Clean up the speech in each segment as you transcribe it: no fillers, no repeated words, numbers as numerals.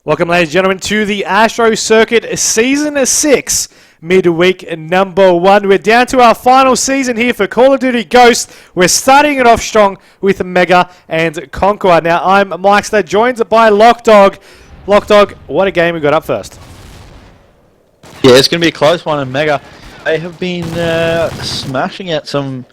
Welcome, ladies and gentlemen, to the Astro Circuit Season 6, Midweek number 1. We're down to our final season here for Call of Duty Ghost. We're starting it off strong with Mega and Conqueror. Now, I'm Myksta, joined by lachdog. lachdog, what a game we got up first. Yeah, it's going to be a close one, and Mega, they have been smashing at some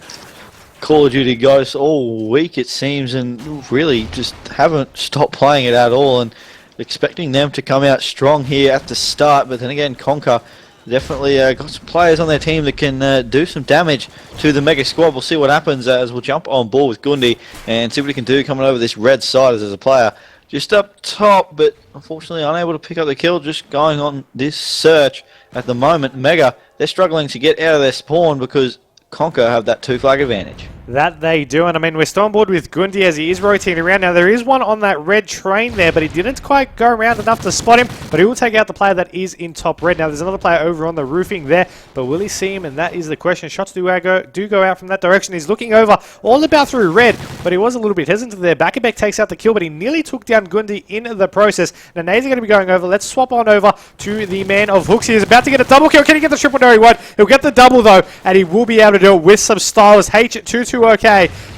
Call of Duty Ghosts all week, it seems, and really just haven't stopped playing it at all. And expecting them to come out strong here at the start, but then again, Conquer definitely got some players on their team that can do some damage to the Mega squad. We'll see what happens as we'll jump on board with Gundi and see what he can do coming over this red side as a player. Just up top, but unfortunately unable to pick up the kill, just going on this search at the moment. Mega, they're struggling to get out of their spawn because Conquer have that 2-flag advantage. That they do, and I mean, we're still on board with Gundi as he is rotating around. Now, there is one on that red train there, but he didn't quite go around enough to spot him, but he will take out the player that is in top red. Now, there's another player over on the roofing there, but will he see him? And that is the question. Shots do go out from that direction. He's looking over all about through red, but he was a little bit hesitant there. Bakabek takes out the kill, but he nearly took down Gundi in the process. Now, Nays are going to be going over. Let's swap on over to the man of hooks. He is about to get a double kill. Can he get the triple? No, he won't. He'll get the double, though, and he will be able to do it with some style as H22OK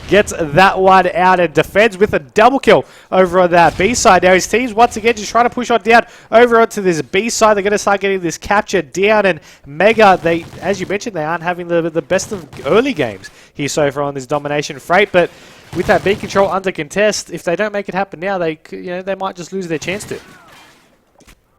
gets that one out and defends with a double kill over on that B side. Now his team's once again just trying to push on down over onto this B side. They're going to start getting this capture down, and Mega, they, as you mentioned, they aren't having the best of early games here so far on this domination freight, but with that B control under contest, if they don't make it happen now, they might just lose their chance to.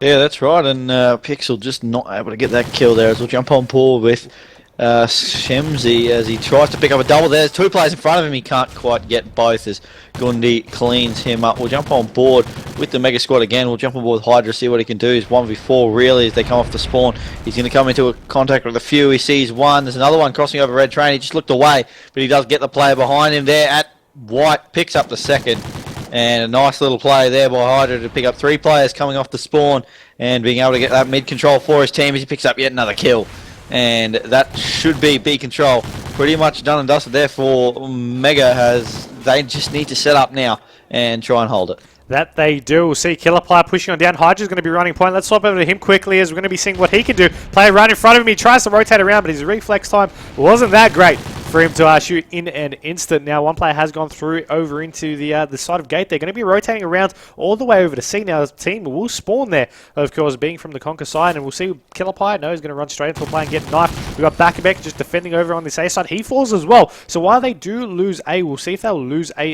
Yeah, that's right, and Pixel just not able to get that kill there as we'll jump on board with Shemzy as he tries to pick up a double. There's two players in front of him. He can't quite get both as Gundi cleans him up. We'll jump on board with the Mega squad again. We'll jump on board with Hydra, see what he can do. He's 1v4 really as they come off the spawn. He's going to come into a contact with a few. He sees one. There's another one crossing over red train. He just looked away, but he does get the player behind him there at white. Picks up the second. And a nice little play there by Hydra to pick up 3 players coming off the spawn and being able to get that mid control for his team as he picks up yet another kill. And that should be B control pretty much done and dusted. Therefore, Mega they just need to set up now and try and hold it. That they do. We'll see Killer Player pushing on down. Hydra's going to be running point. Let's swap over to him quickly as we're going to be seeing what he can do. Player right in front of him. He tries to rotate around, but his reflex time wasn't that great for him to shoot in an instant. Now, one player has gone through over into the side of gate. They're going to be rotating around all the way over to C. Now, the team will spawn there, of course, being from the Conquer side. And we'll see Killer Player. No, he's going to run straight into a player and get knifed. We've got Bakabek just defending over on this A side. He falls as well. So while they do lose A, we'll see if they'll lose A,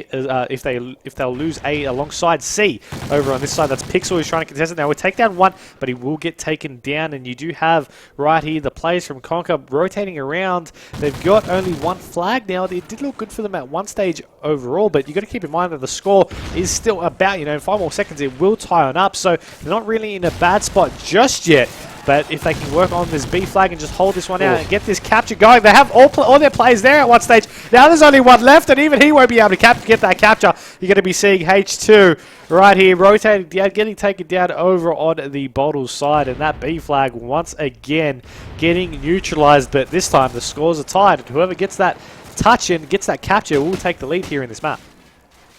if they'll lose A alongside C. Over on this side, that's Pixel who's trying to contest it. Now, we'll take down one, but he will get taken down. And you do have right here the players from Conquer rotating around. They've got only one flag now. It did look good for them at one stage overall, but you've got to keep in mind that the score is still about, in 5 more seconds, it will tie on up. So they're not really in a bad spot just yet. But if they can work on this B flag and just hold this one out and get this capture going, they have all their players there at one stage. Now there's only one left, and even he won't be able to get that capture. You're going to be seeing H2 right here rotating down, getting taken down over on the Bottles side, and that B flag once again getting neutralized. But this time the scores are tied, and whoever gets that touch and gets that capture will take the lead here in this map.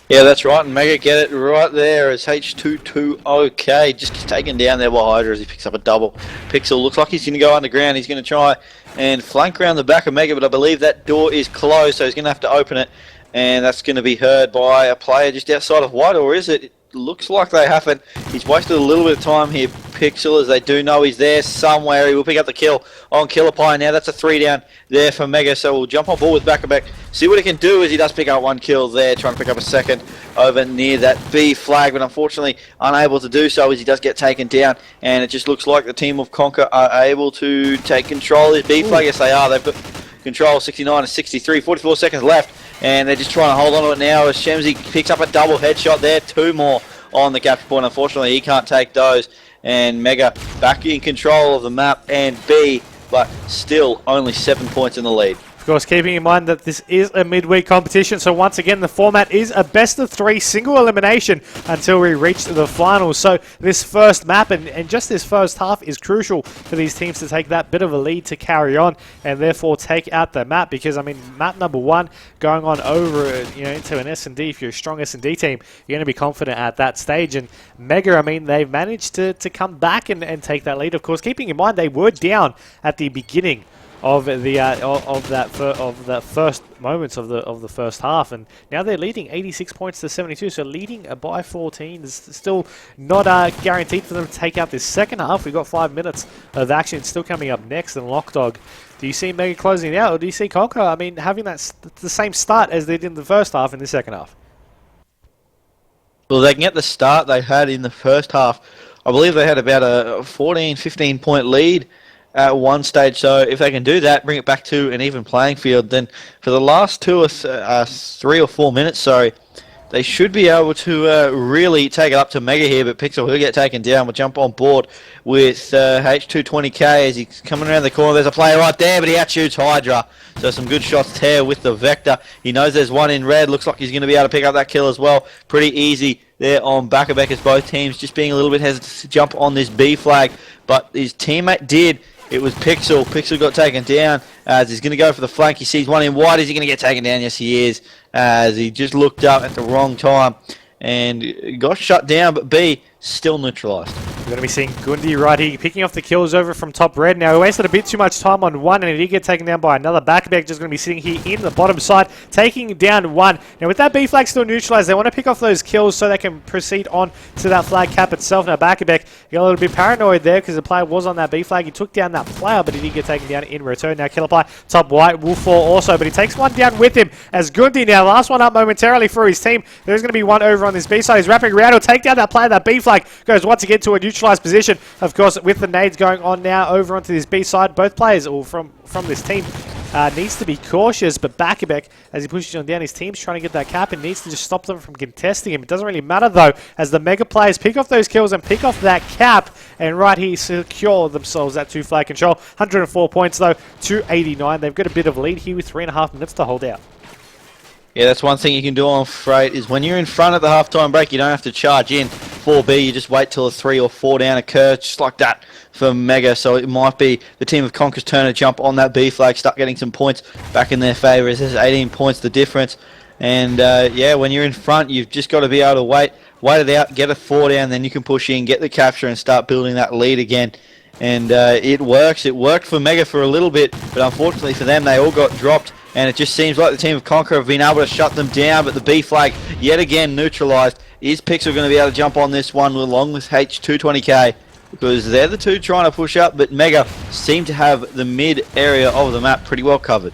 Yeah, that's right, and Mega get it right there as H22OK just taken down there by Hydra as he picks up a double. Pixel looks like he's going to go underground. He's going to try and flank around the back of Mega, but I believe that door is closed, so he's going to have to open it, and that's going to be heard by a player just outside of white, or is it? It looks like they haven't. He's wasted a little bit of time here, Pixel, as they do know he's there somewhere. He will pick up the kill on Killer Pie. Now that's a 3 down there for Mega, so we'll jump on board with Bakabek. See what he can do as he does pick up 1 kill there, trying to pick up a second over near that B flag, but unfortunately unable to do so as he does get taken down, and it just looks like the team of Conquer are able to take control of this B flag. Yes, they are. They've got control 69 to 63, 44 seconds left, and they're just trying to hold on to it now as Shemzy picks up a double headshot there. 2 more on the capture point. Unfortunately, he can't take those, and Mega back in control of the map and B, but still only 7 points in the lead. Of course, keeping in mind that this is a midweek competition, so once again, the format is a best-of-3 single elimination until we reach the finals. So this first map and just this first half is crucial for these teams to take that bit of a lead to carry on and therefore take out the map, because, I mean, map number 1 going on over, into an S&D, if you're a strong S&D team, you're going to be confident at that stage. And Mega, I mean, they've managed to come back and take that lead. Of course, keeping in mind they were down at the beginning of that first moments of the first half, and now they're leading 86 points to 72. So leading by 14 is still not guaranteed for them to take out this second half. We've got 5 minutes of action still coming up next. And lachdog, do you see Mega closing it out, or do you see Conquer, I mean, having the same start as they did in the first half in the second half? Well, they can get the start they had in the first half. I believe they had about a 14, 15 point lead at one stage, so if they can do that, bring it back to an even playing field, then for the last 3 or 4 minutes, they should be able to really take it up to Mega here. But Pixel, he'll get taken down. We'll jump on board with H220K as he's coming around the corner. There's a player right there, but he outshoots Hydra. So some good shots there with the Vector. He knows there's one in red. Looks like he's going to be able to pick up that kill as well. Pretty easy there on Back-a-Beck, as both teams just being a little bit hesitant to jump on this B flag. But his teammate did. It was Pixel. Pixel got taken down as he's going to go for the flank. He sees one in wide. Is he going to get taken down? Yes, he is, as he just looked up at the wrong time and got shut down, but B still neutralized. We're going to be seeing Gundi right here picking off the kills over from top red. Now, he wasted a bit too much time on one, and he did get taken down by another. Back-a-Beck just going to be sitting here in the bottom side, taking down one. Now, with that B flag still neutralized, they want to pick off those kills so they can proceed on to that flag cap itself. Now, Back-a-Beck got a little bit paranoid there because the player was on that B flag. He took down that player, but he did get taken down in return. Now, Killerpie, top white, will fall also, but he takes one down with him as Gundi now, last one up momentarily for his team. There's going to be one over on this B side. He's wrapping around. He'll take down that player. That B flag goes once again to a neutralized position. Of course, with the nades going on now over onto this B side, both players or from this team needs to be cautious, but Back-a-Beck, as he pushes on down, his team's trying to get that cap and needs to just stop them from contesting him. It doesn't really matter, though, as the Mega players pick off those kills and pick off that cap, and right here secure themselves that 2 flag control. 104 points, though, to 89. They've got a bit of a lead here with 3.5 minutes to hold out. Yeah, that's one thing you can do on Freight, is when you're in front at the halftime break, you don't have to charge in 4B. You just wait till a 3 or 4 down occurs, just like that for Mega. So it might be the team of Conquer's turn to jump on that B flag, start getting some points back in their favour. There's 18 points the difference. And yeah, when you're in front, you've just got to be able to wait it out, get a 4 down, then you can push in, get the capture and start building that lead again. And it works. It worked for Mega for a little bit, but unfortunately for them, they all got dropped. And it just seems like the team of Conquer have been able to shut them down, but the B flag yet again neutralized. Is Pixel going to be able to jump on this one along with H220K? Because they're the two trying to push up, but Mega seem to have the mid area of the map pretty well covered.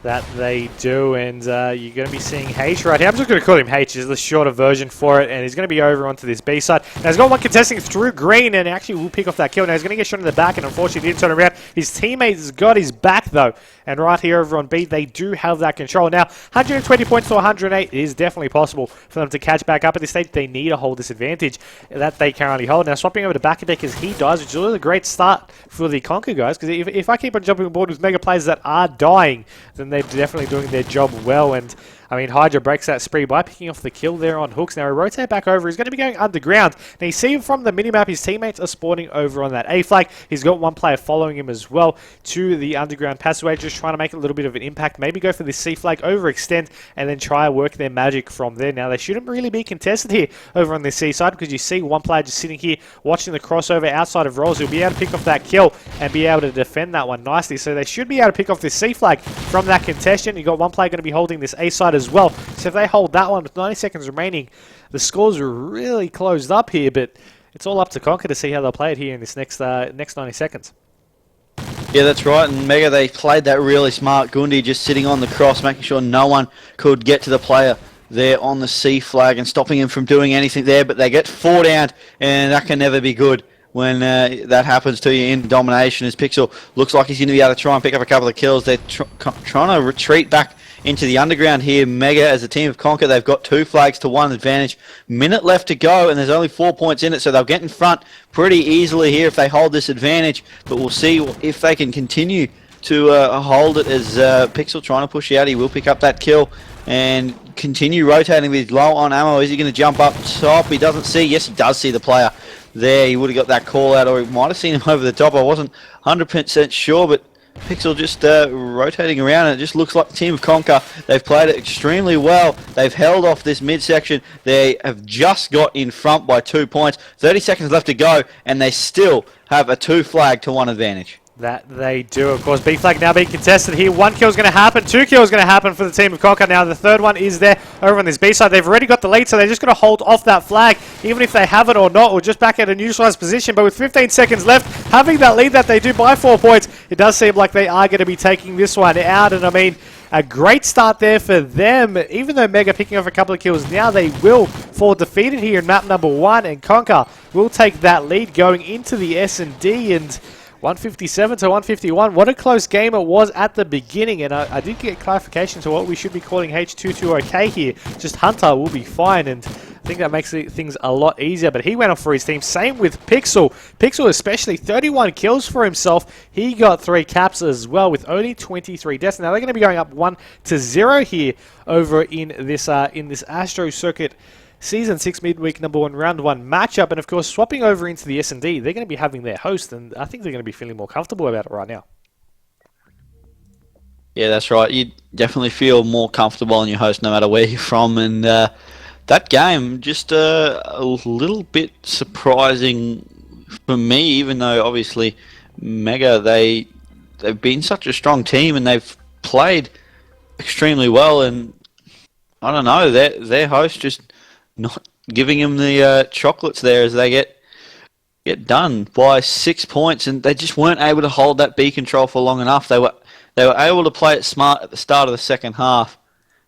That they do, and you're going to be seeing H right here. I'm just going to call him H, is the shorter version for it, and he's going to be over onto this B side. Now, he's got one contesting through green, and actually will pick off that kill. Now, he's going to get shot in the back, and unfortunately didn't turn around. His teammates got his back, though, and right here over on B, they do have that control. Now, 120 points to 108 is definitely possible for them to catch back up at this stage. They need to hold this advantage that they currently hold. Now, swapping over to Back-a-Beck as he dies, which is really a great start for the Conquer guys, because if I keep on jumping on board with Mega players that are dying, then they're definitely doing their job well. And I mean, Hydra breaks that spree by picking off the kill there on hooks. Now, he rotate back over. He's going to be going underground. Now, you see him from the minimap. His teammates are spawning over on that A flag. He's got one player following him as well to the underground passageway, just trying to make a little bit of an impact. Maybe go for this C flag, overextend, and then try to work their magic from there. Now, they shouldn't really be contested here over on the C side, because you see one player just sitting here watching the crossover outside of rolls. He'll be able to pick off that kill and be able to defend that one nicely. So they should be able to pick off this C flag from that contention. You've got one player going to be holding this A side as well. So if they hold that one with 90 seconds remaining, the scores are really closed up here, but it's all up to Conquer to see how they'll play it here in this next 90 seconds. Yeah, that's right, and Mega, they played that really smart. Gundi just sitting on the cross, making sure no one could get to the player there on the C flag and stopping him from doing anything there, but they get 4 down, and that can never be good when that happens to you in domination. As Pixel looks like he's going to be able to try and pick up a couple of kills. They're trying to retreat back into the underground here. Mega, as a team of Conquer, they've got 2 flags to 1 advantage. Minute left to go, and there's only 4 points in it, so they'll get in front pretty easily here if they hold this advantage. But we'll see if they can continue to hold it as Pixel trying to push out. He will pick up that kill and continue rotating with low on ammo. Is he going to jump up top? He doesn't see. Yes, he does see the player there. He would have got that call out, or he might have seen him over the top. I wasn't 100% sure, but Pixel just rotating around, and it just looks like the team of Conquer. They've played it extremely well. They've held off this midsection. They have just got in front by 2 points. 30 seconds left to go, and they still have a 2 flag to 1 advantage. That they do, of course. B flag now being contested here. 1 kill is going to happen. 2 kills is going to happen for the team of Conquer. Now the third one is there over on this B side. They've already got the lead, so they're just going to hold off that flag, even if they have it or not, or just back at a neutralized position. But with 15 seconds left, having that lead that they do by 4 points, it does seem like they are going to be taking this one out. And I mean, a great start there for them. Even though Mega picking off a couple of kills, now they will fall defeated here in map number 1, and Conquer will take that lead going into the S&D. And 157 to 151. What a close game it was at the beginning, and I did get clarification to what we should be calling H22OK here. Just Hunter will be fine, and I think that makes things a lot easier. But he went off for his team. Same with Pixel. Pixel especially, 31 kills for himself. He got 3 caps as well with only 23 deaths. Now they're going to be going up 1-0 here over in this Astro Circuit Season 6 Midweek number 1 Round 1 matchup. And of course, swapping over into the S&D, they're going to be having their host, and I think they're going to be feeling more comfortable about it right now. Yeah, that's right. You definitely feel more comfortable on your host no matter where you're from. And that game, just a little bit surprising for me, even though obviously Mega, they've been such a strong team and they've played extremely well. And I don't know, their host just not giving them the chocolates there as they get done by 6 points, and they just weren't able to hold that B control for long enough. They were able to play it smart at the start of the second half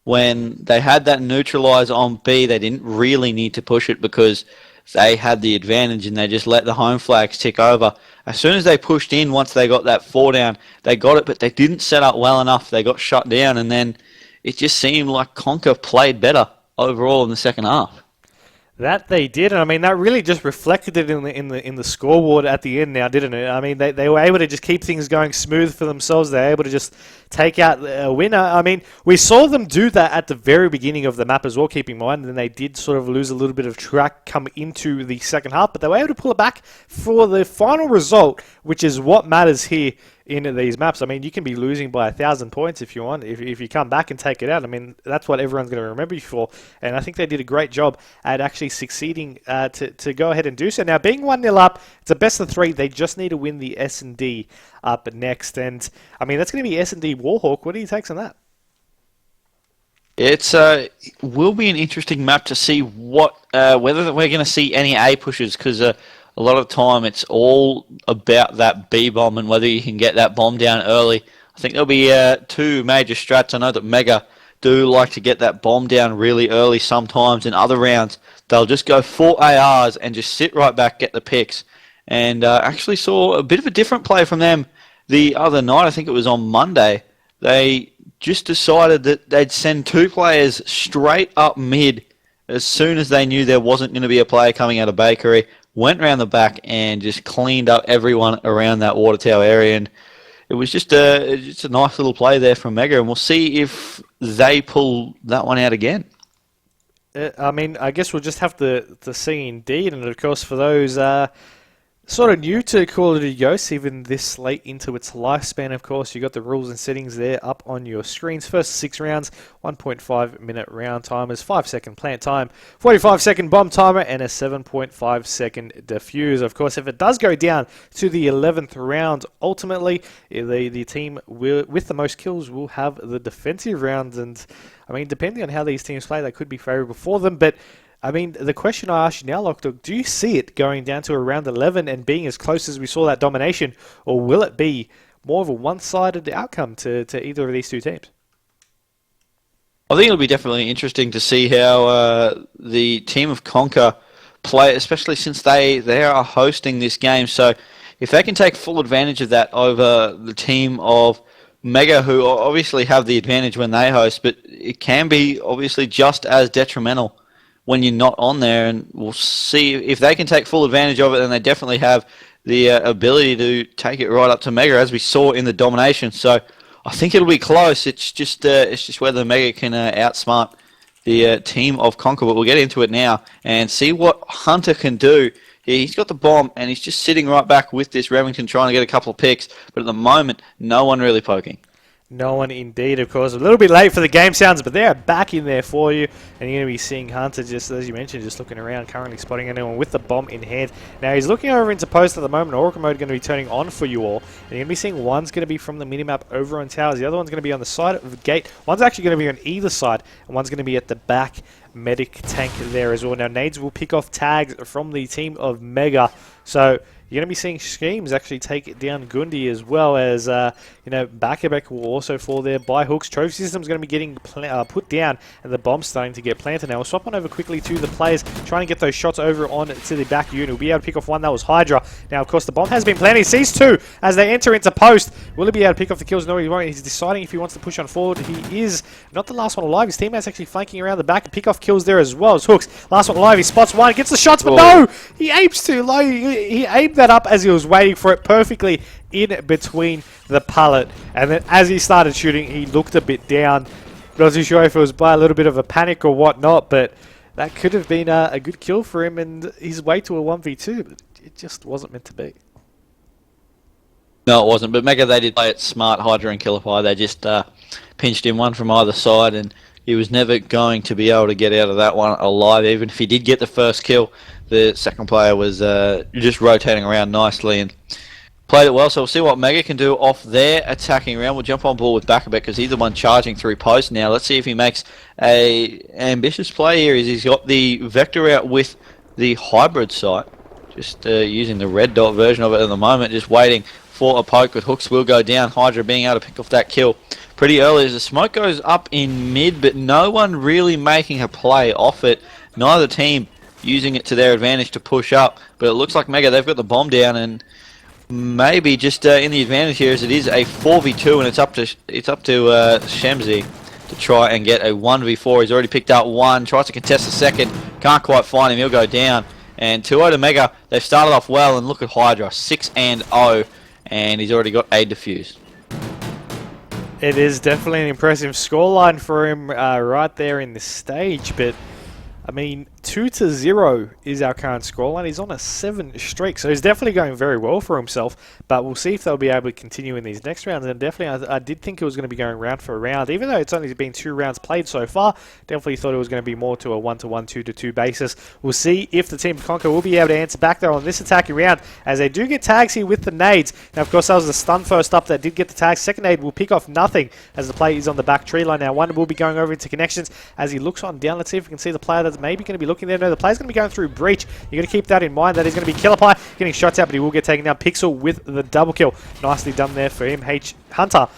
when they had that neutralizer on B. They didn't really need to push it because they had the advantage, and they just let the home flags tick over. As soon as they pushed in, once they got that 4 down, they got it, but they didn't set up well enough. They got shut down, and then it just seemed like Conquer played better overall in the second half. That they did, and I mean that really just reflected it in the scoreboard at the end now, didn't it? I mean they were able to just keep things going smooth for themselves. They were able to just take out a winner. I mean, we saw them do that at the very beginning of the map as well, keep in mind, and then they did sort of lose a little bit of track come into the second half, but they were able to pull it back for the final result, which is what matters here in these maps. I mean, you can be losing by 1,000 points if you want. If you come back and take it out, I mean, that's what everyone's going to remember you for. And I think they did a great job at actually succeeding to go ahead and do so. Now, being 1-0 up, it's a best of 3. They just need to win the S&D up next. And, I mean, that's going to be S&D Warhawk. What do you take on that? It will be an interesting map to see whether we're going to see any A pushes, because a lot of time it's all about that B bomb and whether you can get that bomb down early. I think there'll be 2 major strats. I know that Mega do like to get that bomb down really early sometimes. In other rounds, they'll just go 4 ARs and just sit right back, get the picks. And actually saw a bit of a different play from them the other night. I think it was on Monday. They just decided that they'd send 2 players straight up mid as soon as they knew there wasn't going to be a player coming out of Bakery. Went around the back and just cleaned up everyone around that water tower area, and it was just a nice little play there from Mega, and we'll see if they pull that one out again. I mean, I guess we'll just have to see indeed, and of course for those sort of new to Call of Duty Ghosts, even this late into its lifespan, of course, you got the rules and settings there up on your screens. First 6 rounds, 1.5 minute round timers, 5-second plant time, 45-second bomb timer, and a 7.5-second defuse. Of course, if it does go down to the 11th round, ultimately, the team with the most kills will have the defensive rounds. And, I mean, depending on how these teams play, that could be favourable for them, but I mean, the question I ask you now, lachdog, do you see it going down to around 11 and being as close as we saw that domination, or will it be more of a one-sided outcome to either of these 2 teams? I think it'll be definitely interesting to see how the team of Conquer play, especially since they are hosting this game. So if they can take full advantage of that over the team of Mega, who obviously have the advantage when they host, but it can be obviously just as detrimental when you're not on there, and we'll see if they can take full advantage of it. Then they definitely have the ability to take it right up to Mega, as we saw in the domination. So I think it'll be close. It's just whether Mega can outsmart the team of Conquer. But we'll get into it now and see what Hunter can do. He's got the bomb, and he's just sitting right back with this Remington trying to get a couple of picks. But at the moment, no one really poking. No one indeed, of course. A little bit late for the game sounds, but they're back in there for you. And you're going to be seeing Hunter, just as you mentioned, just looking around, currently spotting anyone with the bomb in hand. Now, he's looking over into post at the moment. Oracle mode going to be turning on for you all. And you're going to be seeing one's going to be from the minimap over on towers. The other one's going to be on the side of the gate. One's actually going to be on either side, and one's going to be at the back medic tank there as well. Now, nades will pick off tags from the team of Mega. So you're going to be seeing Schemes actually take down Gundi, as well as, Bakabek will also fall there by hooks. Trophy system's going to be getting put down, and the bomb's starting to get planted. Now, we'll swap on over quickly to the players, trying to get those shots over on to the back unit. We'll be able to pick off one. That was Hydra. Now, of course, the bomb has been planted. He sees two as they enter into post. Will he be able to pick off the kills? No, he won't. He's deciding if he wants to push on forward. He is not the last one alive. His teammate's actually flanking around the back and pick off kills there as well as hooks. Last one alive. He spots one, gets the shots, but no! He aims too low. He aimed that up as he was waiting for it perfectly in between the pallet. And then as he started shooting, he looked a bit down. Not too sure if it was by a little bit of a panic or whatnot, but that could have been a good kill for him and his way to a 1v2. But it just wasn't meant to be. No, it wasn't. But Mega, they did play it smart. Hydra and Killerpie, they just pinched him one from either side, and he was never going to be able to get out of that one alive. Even if he did get the first kill, the second player was just rotating around nicely and played it well. So we'll see what Mega can do off their attacking round. We'll jump on board with Bakabek because he's the one charging through post now. Let's see if he makes a ambitious play here. He's got the Vector out with the hybrid sight, just using the red dot version of it at the moment, just waiting for a poke, but hooks will go down. Hydra being able to pick off that kill pretty early as the smoke goes up in mid, but no one really making a play off it. Neither team using it to their advantage to push up, but it looks like Mega, they've got the bomb down and maybe just in the advantage here, as it is a 4v2 and it's up to Shemzy to try and get a 1v4. He's already picked up one, tries to contest the second, can't quite find him, he'll go down. And 2-0 to Mega. They've started off well, and look at Hydra, 6-0, and he's already got a defuse. It is definitely an impressive scoreline for him right there in this stage, but I mean, 2-0 is our current scoreline. He's on a 7 streak, so he's definitely going very well for himself. But we'll see if they'll be able to continue in these next rounds. And definitely, I did think it was going to be going round for round, even though it's only been 2 rounds played so far. Definitely thought it was going to be more to a 1-to-1, 2-to-2 basis. We'll see if the team of Conquer will be able to answer back there on this attacking round, as they do get tags here with the nades. Now, of course, that was the stun first up that did get the tag. Second nade will pick off nothing as the play is on the back tree line. Now, one will be going over into connections as he looks on down. Let's see if we can see the player that's maybe going to be looking there. No, the player's going to be going through breach. You're going to keep that in mind. That is going to be Killerpie getting shots out, but he will get taken down. Pixel with the double kill. Nicely done there for him. Hunter,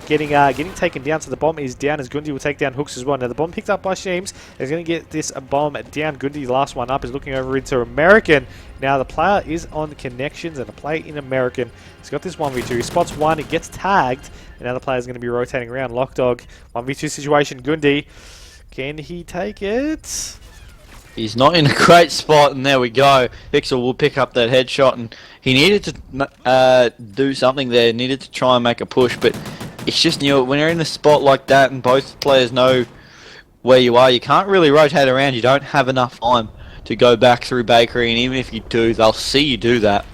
getting taken down. So the bomb is down as Gundi will take down hooks as well. Now the bomb picked up by Sheems is going to get this bomb down. Gundi, the last one up, is looking over into American. Now the player is on connections and a play in American. He's got this 1v2. He spots one. It gets tagged. And now the player is going to be rotating around. Lachdog, 1v2 situation. Gundi, can he take it? He's not in a great spot, and there we go. Pixel will pick up that headshot, and he needed to do something there. Needed to try and make a push, but it's just, when you're in a spot like that and both players know where you are, you can't really rotate around. You don't have enough time to go back through Bakery, and even if you do, they'll see you do that.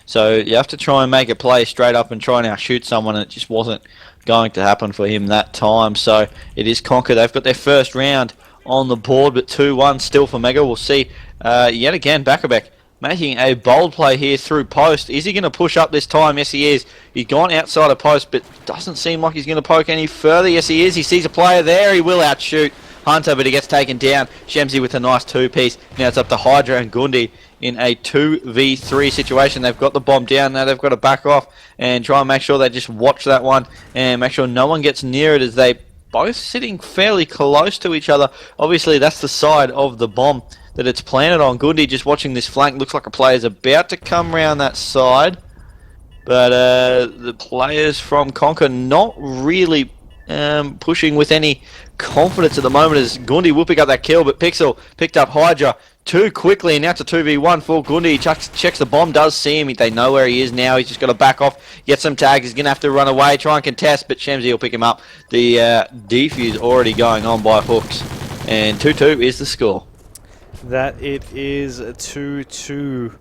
So you have to try and make a play straight up and try and outshoot someone, and it just wasn't going to happen for him that time. So it is Conquer. They've got their first round on the board, but 2-1 still for Mega. We'll see yet again Bakabek making a bold play here through post. Is he going to push up this time? Yes, he is. He's gone outside of post, but doesn't seem like he's going to poke any further. Yes, he is. He sees a player there. He will outshoot Hunter, but he gets taken down. Shemzy with a nice 2-piece. Now it's up to Hydra and Gundi in a 2v3 situation. They've got the bomb down. Now they've got to back off and try and make sure they just watch that one and make sure no one gets near it, as they both sitting fairly close to each other. Obviously, that's the side of the bomb that it's planted on. Gundi just watching this flank. Looks like a player's about to come around that side. But the players from Conquer not really pushing with any confidence at the moment, as Gundi will pick up that kill, but Pixel picked up Hydra. too quickly, and now it's a 2v1 for Gundy. He checks the bomb, does see him. They know where he is now. He's just got to back off, get some tags. He's going to have to run away, try and contest, but Shemsy will pick him up. The defuse already going on by hooks, and 2-2 is the score. That it is 2-2.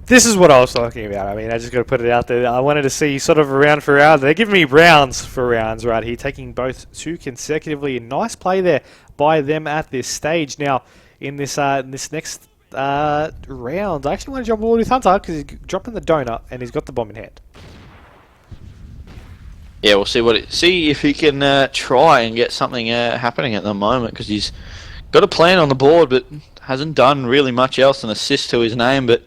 This is what I was talking about. I mean, I just got to put it out there. I wanted to see sort of round for round. They're giving me rounds for rounds right here, taking both 2 consecutively. A nice play there by them at this stage. Now, in this next round, I actually want to jump forward with Hunter because he's dropping the donut and he's got the bomb in hand. Yeah, we'll see if he can try and get something happening at the moment, because he's got a plan on the board but hasn't done really much else, an assist to his name, but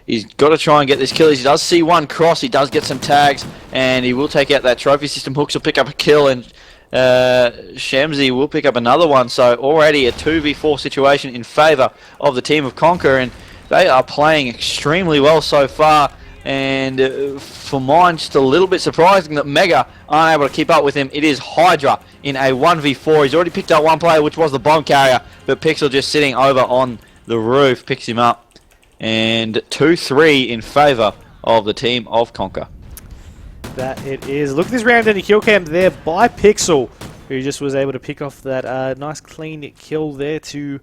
he's got to try and get this kill. He does see one cross, he does get some tags, and he will take out that trophy system. Hooks will pick up a kill, and Shemsy will pick up another one. So already a 2v4 situation in favour of the team of Conquer, and they are playing extremely well so far. And for mine, just a little bit surprising that Mega aren't able to keep up with him. It is Hydra in a 1v4. He's already picked up one player, which was the bomb carrier, but Pixel just sitting over on the roof picks him up. And 2-3 in favour of the team of Conquer. That it is. Look at this round in the kill cam there by Pixel, who just was able to pick off that nice clean kill there to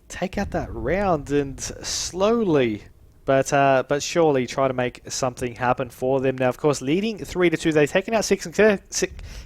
take out that round and slowly but surely try to make something happen for them. Now, of course, leading 3-2, they've taken out 6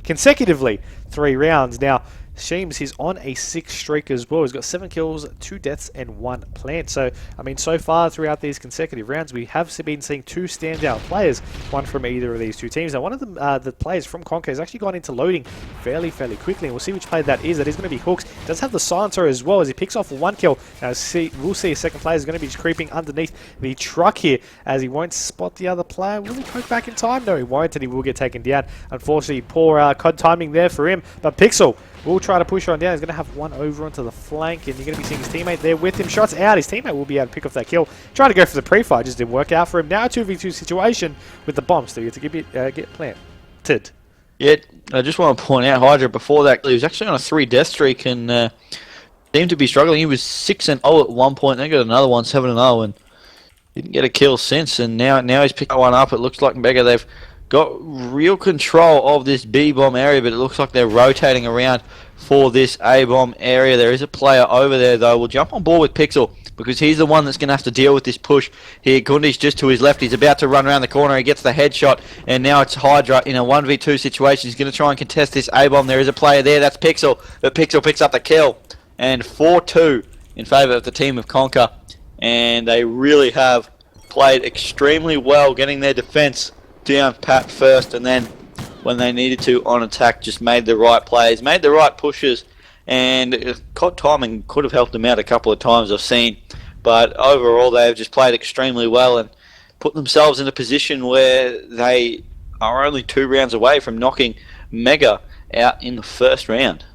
consecutively 3 rounds. Now, Sheems, he's on a 6 streak as well. He's got 7 kills, 2 deaths, and 1 plant. So, I mean, so far throughout these consecutive rounds, we have been seeing 2 standout players, one from either of these 2 teams. Now, one of them, the players from Conquer, has actually gone into loading fairly quickly, and we'll see which player that is. That is going to be Hooks. He does have the silencer as well as he picks off 1 kill. Now, we'll see a second player is going to be creeping underneath the truck here as he won't spot the other player. Will he poke back in time? No, he won't, and he will get taken down. Unfortunately, poor COD timing there for him, but Pixel will try to push on down. He's going to have one over onto the flank, and you're going to be seeing his teammate there with him. Shots out. His teammate will be able to pick off that kill. Trying to go for the pre-fire, just didn't work out for him. Now a 2v2 situation with the bomb, so you have to get planted. Yeah, I just want to point out, Hydra, before that, he was actually on a 3 death streak and seemed to be struggling. He was 6-0 at one point, then got another one, 7-0, and didn't get a kill since. And now he's picked one up. It looks like Mega, they've got real control of this B-bomb area, but it looks like they're rotating around for this A-bomb area. There is a player over there, though. We'll jump on board with Pixel, because he's the one that's going to have to deal with this push here. Gundy's just to his left. He's about to run around the corner. He gets the headshot, and now it's Hydra in a 1v2 situation. He's going to try and contest this A-bomb. There is a player there. That's Pixel, but Pixel picks up the kill. And 4-2 in favour of the team of Conquer. And they really have played extremely well, getting their defence down pat first, and then when they needed to on attack, just made the right plays, made the right pushes, and COD timing could have helped them out a couple of times, I've seen, but overall they have just played extremely well and put themselves in a position where they are only 2 rounds away from knocking Mega out in the first round.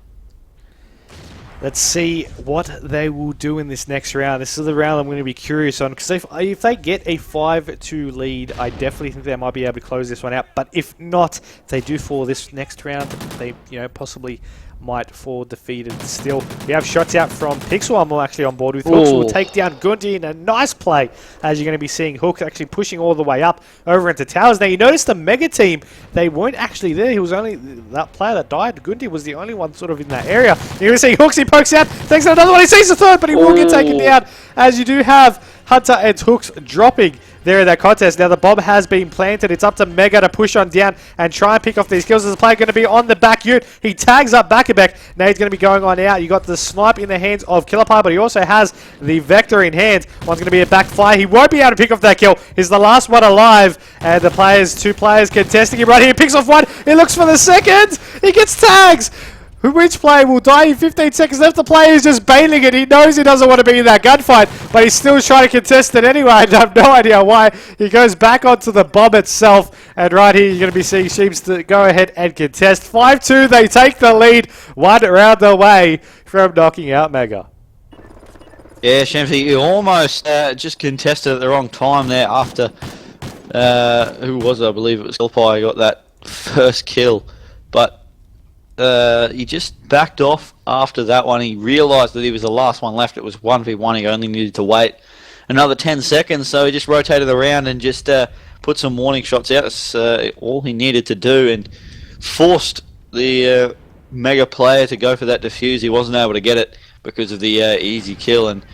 Let's see what they will do in this next round. This is the round I'm going to be curious on, because if they get a 5-2 lead, I definitely think they might be able to close this one out. But if not, if they do fall this next round, they possibly might fall defeated still. We have shots out from Pixel. I'm actually on board with Hooks. Will take down Gundy in a nice play, as you're going to be seeing Hooks actually pushing all the way up over into towers. Now, you notice the Mega team, they weren't actually there. He was only, that player that died, Gundy, was the only one sort of in that area. You're going to see Hooks, he pokes out, takes another one, he sees the third, but he will get taken down, as you do have Hunter and Hooks dropping there in that contest. Now the bomb has been planted. It's up to Mega to push on down and try and pick off these kills. There's a player going to be on the back unit. He tags up Bakabek. Now he's going to be going on out. You got the snipe in the hands of Killerpie, but he also has the Vector in hand. One's going to be a backfire. He won't be able to pick off that kill. He's the last one alive, and the two players contesting him right here. He picks off one. He looks for the second. He gets tags. Which player will die in 15 seconds left? The player is just bailing it. He knows he doesn't want to be in that gunfight, but he's still trying to contest it anyway. I have no idea why. He goes back onto the bomb itself, and right here you're going to be seeing Sheems to go ahead and contest. 5-2, they take the lead 1 round away from knocking out Mega. Yeah, Shamsy, you almost just contested at the wrong time there after, who was it? I believe it was Kilpie got that first kill, but he just backed off after that one. He realised that he was the last one left. It was 1v1. He only needed to wait another 10 seconds, so he just rotated around and just put some warning shots out. That's all he needed to do, and forced the Mega player to go for that defuse. He wasn't able to get it because of the easy kill, and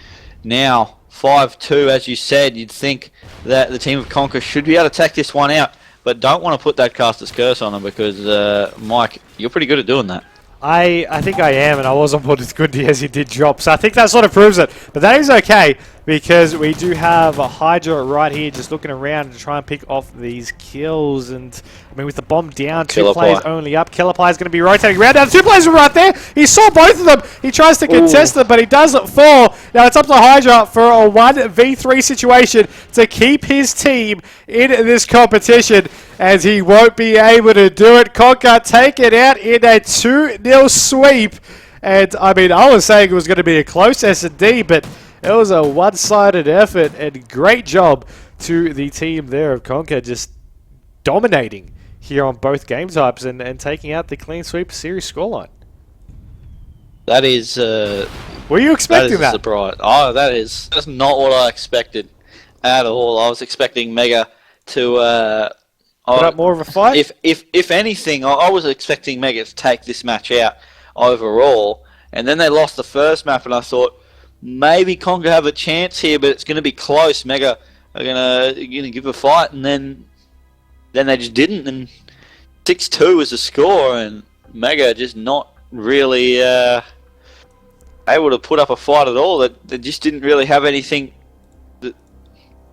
now 5-2, as you said, you'd think that the team of Conquer should be able to take this one out, but don't want to put that caster's curse on them because, Mike, you're pretty good at doing that. I think I am, and I wasn't put as good as he did drop, so I think that sort of proves it. But that is okay, because we do have a Hydra right here just looking around to try and pick off these kills. And, I mean, with the bomb down, two players only up, Killerply is going to be rotating around. Now, the two players are right there. He saw both of them. He tries to contest them, but he doesn't fall. Now, it's up to Hydra for a 1v3 situation to keep his team in this competition, as he won't be able to do it. Conquer take it out in a 2-0 sweep. And, I mean, I was saying it was going to be a close S&D, but it was a one-sided effort, and great job to the team there of Conquer, just dominating here on both game types and taking out the clean sweep series scoreline. That is... were you expecting that? Surprise. Oh, that's not what I expected at all. I was expecting Mega to... put up more of a fight? If anything, I was expecting Mega to take this match out overall, and then they lost the first map, and I thought maybe Conquer have a chance here, but it's going to be close. Mega are going to give a fight, and then they just didn't, and 6-2 was the score, and Mega just not really able to put up a fight at all. They just didn't really have anything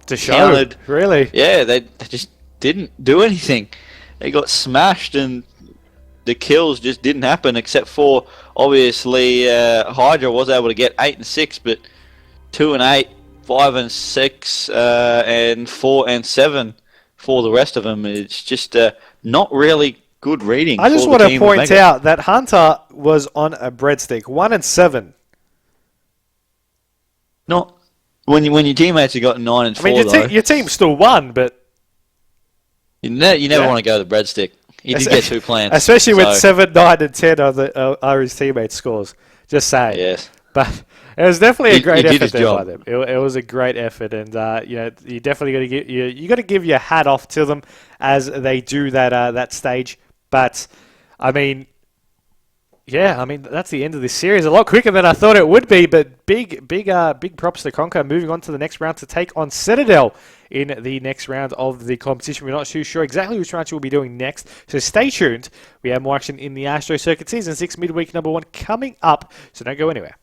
to show. Really? Yeah, they just didn't do anything. They got smashed, and the kills just didn't happen, except for obviously Hydra was able to get 8 and 6, but 2 and 8, 5 and 6, and 4 and 7 for the rest of them. It's just not really good reading. I just want to point out that Hunter was on a breadstick, 1 and 7. Not when your teammates have got 9 and 4. I mean, your team still won, but you never want to go to the breadstick. He did get 2 plants. Especially when 7, 9, and 10 are his teammates' scores. Just saying. Yes. But it was definitely a great effort there by them. It was a great effort, and you definitely got to give your hat off to them as they do that stage. But I mean, yeah, I mean that's the end of this series. A lot quicker than I thought it would be, but big props to Conquer. Moving on to the next round to take on Citadel in the next round of the competition. We're not too sure exactly which round we'll be doing next, so stay tuned. We have more action in the Astro Circuit Season 6 Midweek number 1 coming up, so don't go anywhere.